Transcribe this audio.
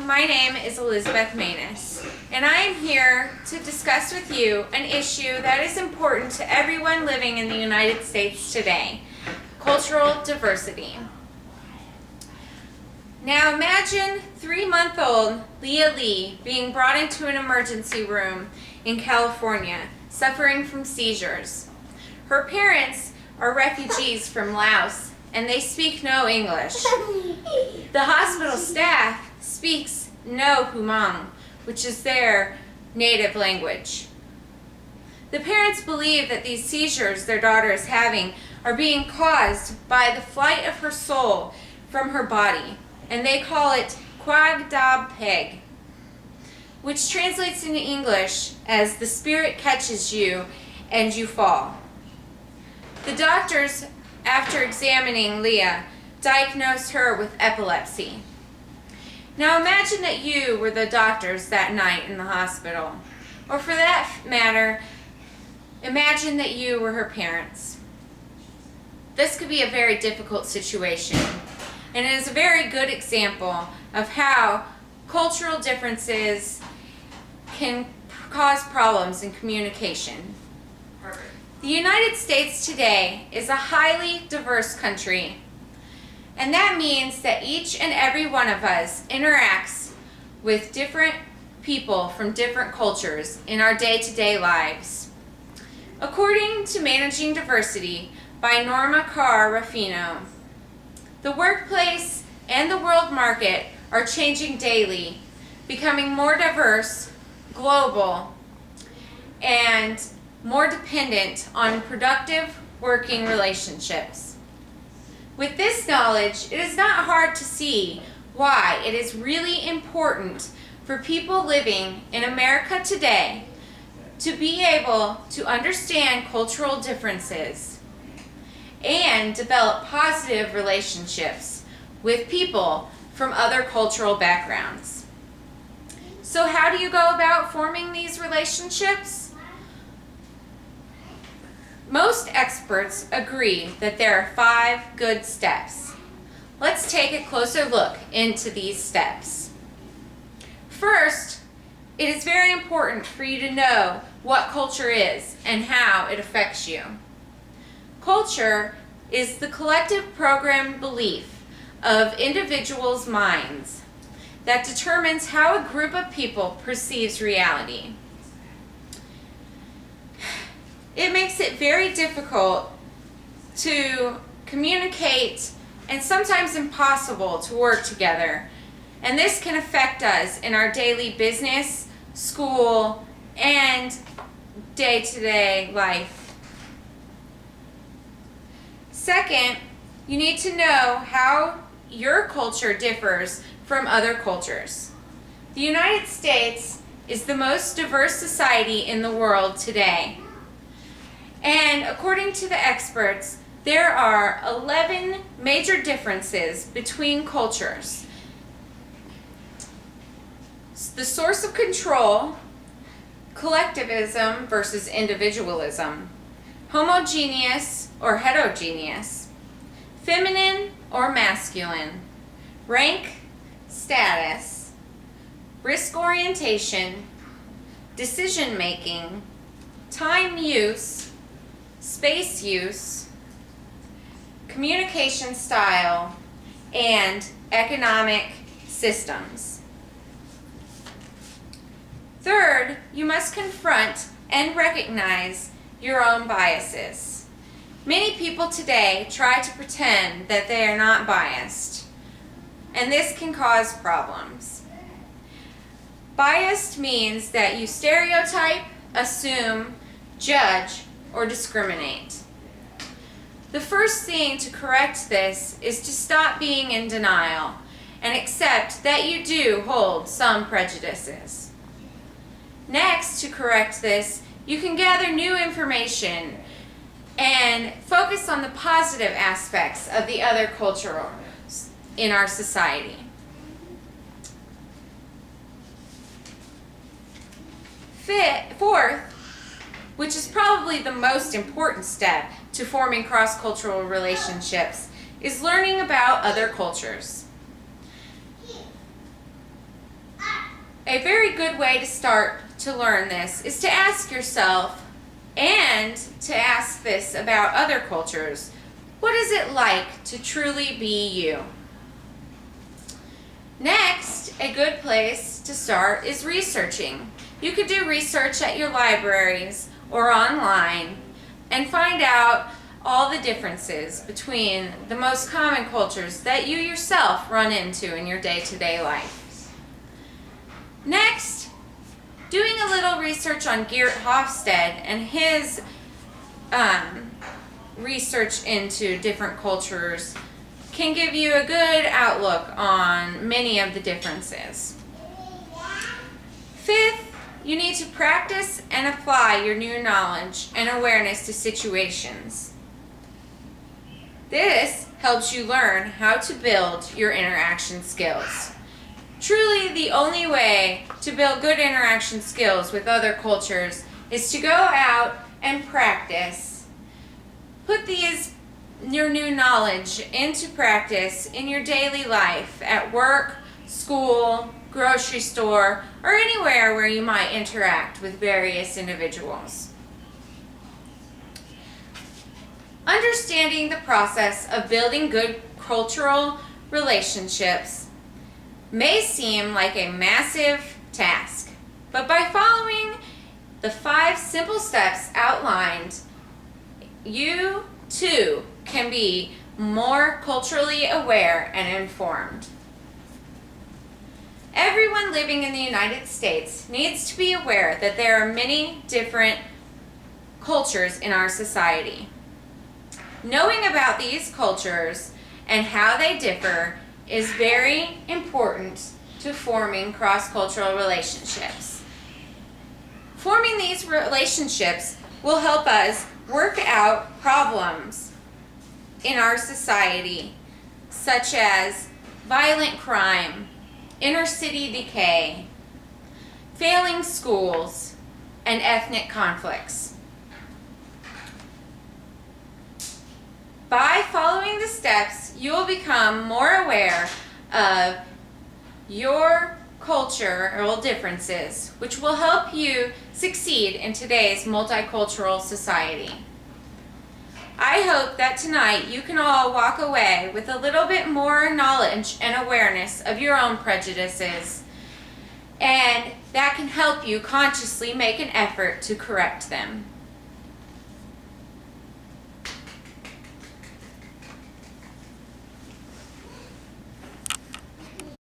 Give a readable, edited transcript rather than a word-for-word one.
my name is Elizabeth Manus, and I am here to discuss with you an issue that is important to everyone living in the United States today: cultural diversity. Now imagine 3-month-old Leah Lee being brought into an emergency room in California, suffering from seizures. Her parents are refugees from Laos, and they speak no English. The hospital staff speaks no Hmong, which is their native language. The parents believe that these seizures their daughter is having are being caused by the flight of her soul from her body, and they call it Quag Dab Peg, which translates into English as the spirit catches you and you fall. The doctors, after examining Leah, diagnosed her with epilepsy. Now imagine that you were the doctors that night in the hospital, or for that matter, imagine that you were her parents. This could be a very difficult situation, and it is a very good example of how cultural differences can cause problems in communication. The United States today is a highly diverse country, and that means that each and every one of us interacts with different people from different cultures in our day-to-day lives. According to Managing Diversity by Norma Carr Ruffino, the workplace and the world market are changing daily, becoming more diverse, global, and more dependent on productive working relationships. With this knowledge, it is not hard to see why it is really important for people living in America today to be able to understand cultural differences and develop positive relationships with people from other cultural backgrounds. So how do you go about forming these relationships? Most experts agree that there are 5 good steps. Let's take a closer look into these steps. First, it is very important for you to know what culture is and how it affects you. Culture is the collective programmed belief of individuals' minds that determines how a group of people perceives reality. It makes it very difficult to communicate and sometimes impossible to work together. And this can affect us in our daily business, school, and day-to-day life. Second, you need to know how your culture differs from other cultures. The United States is the most diverse society in the world today. And according to the experts, there are 11 major differences between cultures. The source of control, collectivism versus individualism, homogeneous or heterogeneous, feminine or masculine, rank, status, risk orientation, decision making, time use, space use, communication style, and economic systems. Third, you must confront and recognize your own biases. Many people today try to pretend that they are not biased, and this can cause problems. Biased means that you stereotype, assume, judge, or discriminate. The first thing to correct this is to stop being in denial and accept that you do hold some prejudices. Next, to correct this, you can gather new information and focus on the positive aspects of the other cultures in our society. Fourth, which is probably the most important step to forming cross-cultural relationships, is learning about other cultures. A very good way to start to learn this is to ask yourself, and to ask this about other cultures, what is it like to truly be you? Next, a good place to start is researching. You could do research at your libraries or online and find out all the differences between the most common cultures that you yourself run into in your day-to-day life. Next, doing a little research on Geert Hofstede and his research into different cultures can give you a good outlook on many of the differences. Fifth, you need to practice and apply your new knowledge and awareness to situations. This helps you learn how to build your interaction skills. Truly, the only way to build good interaction skills with other cultures is to go out and practice. Put your new knowledge into practice in your daily life at work, school, grocery store, or anywhere where you might interact with various individuals. Understanding the process of building good cultural relationships may seem like a massive task, but by following the 5 simple steps outlined, you too can be more culturally aware and informed. Everyone living in the United States needs to be aware that there are many different cultures in our society. Knowing about these cultures and how they differ is very important to forming cross-cultural relationships. Forming these relationships will help us work out problems in our society, such as violent crime, inner city decay, failing schools, and ethnic conflicts. By following the steps, you will become more aware of your cultural differences, which will help you succeed in today's multicultural society. I hope that tonight you can all walk away with a little bit more knowledge and awareness of your own prejudices, and that can help you consciously make an effort to correct them.